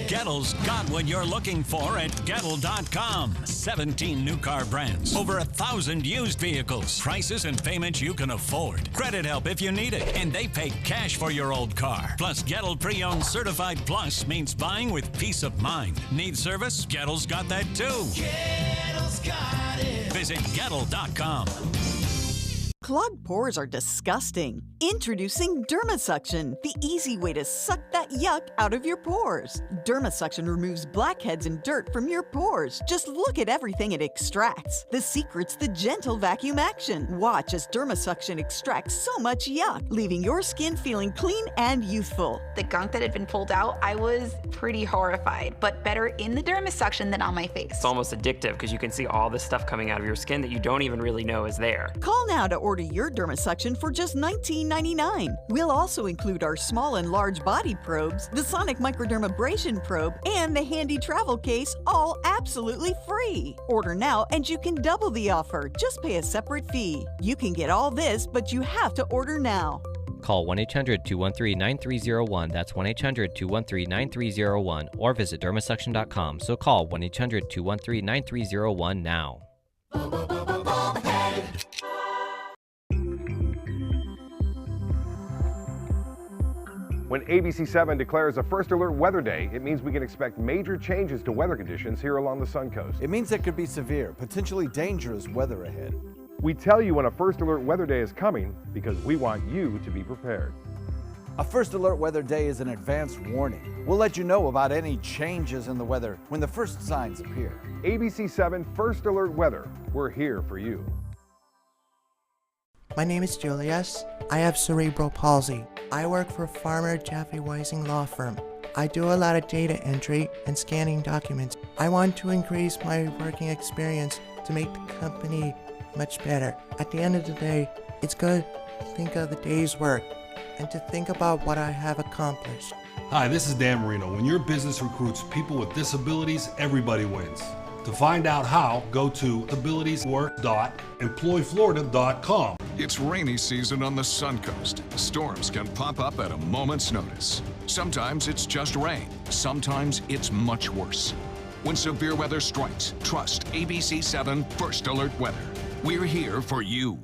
Gettle's got what you're looking for at Gettle.com. 17 new car brands, over 1,000 used vehicles, prices and payments you can afford. Credit help if you need it, and they pay cash for your old car. Plus, Gettle Pre-Owned Certified Plus means buying with peace of mind. Need service? Gettle's got that too. Gettle's got it. Visit Gettle.com. Clogged pores are disgusting. Introducing DermaSuction, the easy way to suck that yuck out of your pores. DermaSuction removes blackheads and dirt from your pores. Just look at everything it extracts. The secret's the gentle vacuum action. Watch as DermaSuction extracts so much yuck, leaving your skin feeling clean and youthful. The gunk that had been pulled out, I was pretty horrified, but better in the DermaSuction than on my face. It's almost addictive because you can see all the stuff coming out of your skin that you don't even really know is there. Call now to order your DermaSuction for just $19.99. We'll also include our small and large body probes, the Sonic Microdermabrasion probe, and the handy travel case, all absolutely free. Order now and you can double the offer. Just pay a separate fee. You can get all this, but you have to order now. Call 1-800-213-9301. That's 1-800-213-9301. Or visit dermasuction.com. So call 1-800-213-9301 now. When ABC 7 declares a first alert weather day, it means we can expect major changes to weather conditions here along the Suncoast. It means there could be severe, potentially dangerous weather ahead. We tell you when a first alert weather day is coming because we want you to be prepared. A first alert weather day is an advance warning. We'll let you know about any changes in the weather when the first signs appear. ABC 7 First Alert Weather. We're here for you. My name is Julius. I have cerebral palsy. I work for Farmer Jeffrey Weising Law Firm. I do a lot of data entry and scanning documents. I want to increase my working experience to make the company much better. At the end of the day, it's good to think of the day's work and to think about what I have accomplished. Hi, this is Dan Marino. When your business recruits people with disabilities, everybody wins. To find out how, go to abilitieswork.employflorida.com. It's rainy season on the Suncoast. Storms can pop up at a moment's notice. Sometimes it's just rain. Sometimes it's much worse. When severe weather strikes, trust ABC 7 First Alert Weather. We're here for you.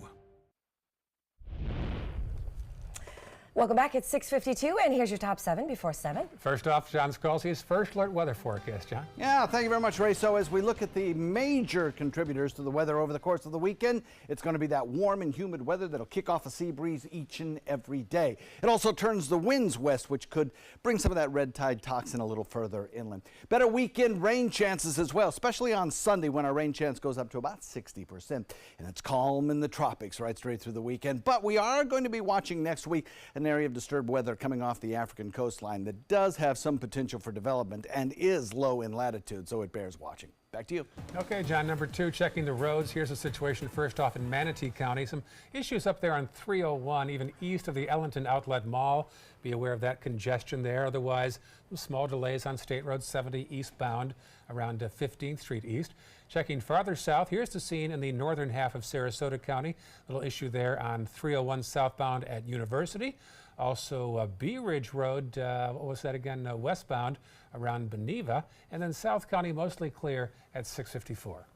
Welcome back. It's 6:52, and here's your top 7 before 7. First off, John Scalzi's first alert weather forecast. John? Yeah, thank you very much, Ray. So as we look at the major contributors to the weather over the course of the weekend, it's going to be that warm and humid weather that'll kick off a sea breeze each and every day. It also turns the winds west, which could bring some of that red tide toxin a little further inland. Better weekend rain chances as well, especially on Sunday when our rain chance goes up to about 60%. And it's calm in the tropics right straight through the weekend. But we are going to be watching next week an area of disturbed weather coming off the African coastline that does have some potential for development and is low in latitude, so it bears watching. Back to you. Okay, John, number 2, checking the roads. Here's the situation first off in Manatee County. Some issues up there on 301, even east of the Ellenton Outlet Mall. Be aware of that congestion there. Otherwise, some small delays on State Road 70 eastbound around 15th Street East. Checking farther south, here's the scene in the northern half of Sarasota County. Little issue there on 301 southbound at University. Also, Bee Ridge Road, what was that again, westbound around Beneva. And then South County mostly clear at 654.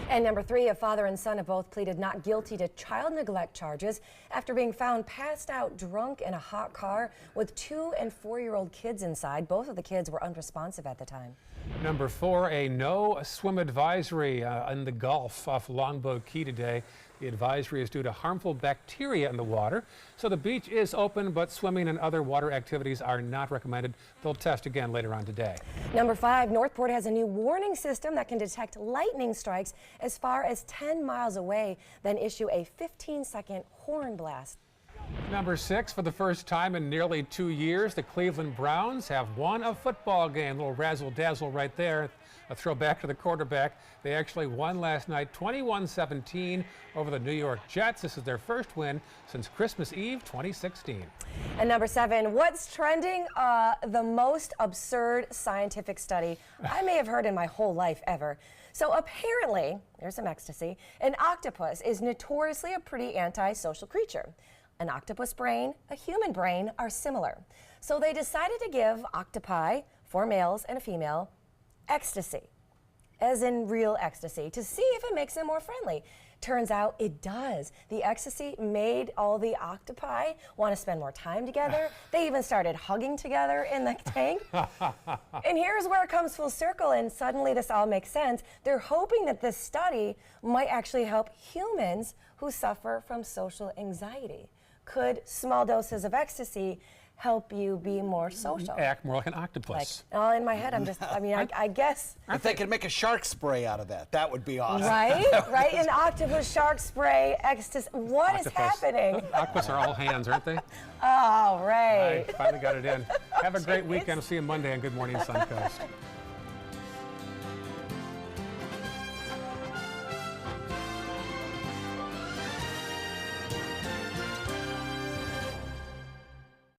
And number 3, a father and son have both pleaded not guilty to child neglect charges after being found passed out drunk in a hot car with 2- and 4-year-old kids inside. Both of the kids were unresponsive at the time. Number 4, a no swim advisory in the Gulf off Longboat Key today. The advisory is due to harmful bacteria in the water. So the beach is open, but swimming and other water activities are not recommended. They'll test again later on today. Number 5, Northport has a new warning system that can detect lightning strikes as far as 10 miles away, then issue a 15-second horn blast. Number 6, for the first time in nearly 2 years, the Cleveland Browns have won a football game. A little razzle-dazzle right there. A throw back to the quarterback. They actually won last night 21-17 over the New York Jets. This is their first win since Christmas Eve 2016. And number 7, what's trending? The most absurd scientific study I may have heard in my whole life ever. So apparently, there's some ecstasy, an octopus is notoriously a pretty antisocial creature. An octopus brain, a human brain are similar. So they decided to give octopi, 4 males and a female, ecstasy, as in real ecstasy, to see if it makes them more friendly. Turns out it does. The ecstasy made all the octopi want to spend more time together. They even started hugging together in the tank. And here's where it comes full circle, and suddenly this all makes sense. They're hoping that this study might actually help humans who suffer from social anxiety. Could small doses of ecstasy help you be more social? Act more like an octopus. All in my head, I guess. If they could make a shark spray out of that, that would be awesome. Right? Right? An octopus, shark spray, ecstasy. What is happening? Octopus are all hands, aren't they? Oh, right. I finally got it in. Have a great weekend. I'll see you Monday on Good Morning Suncoast.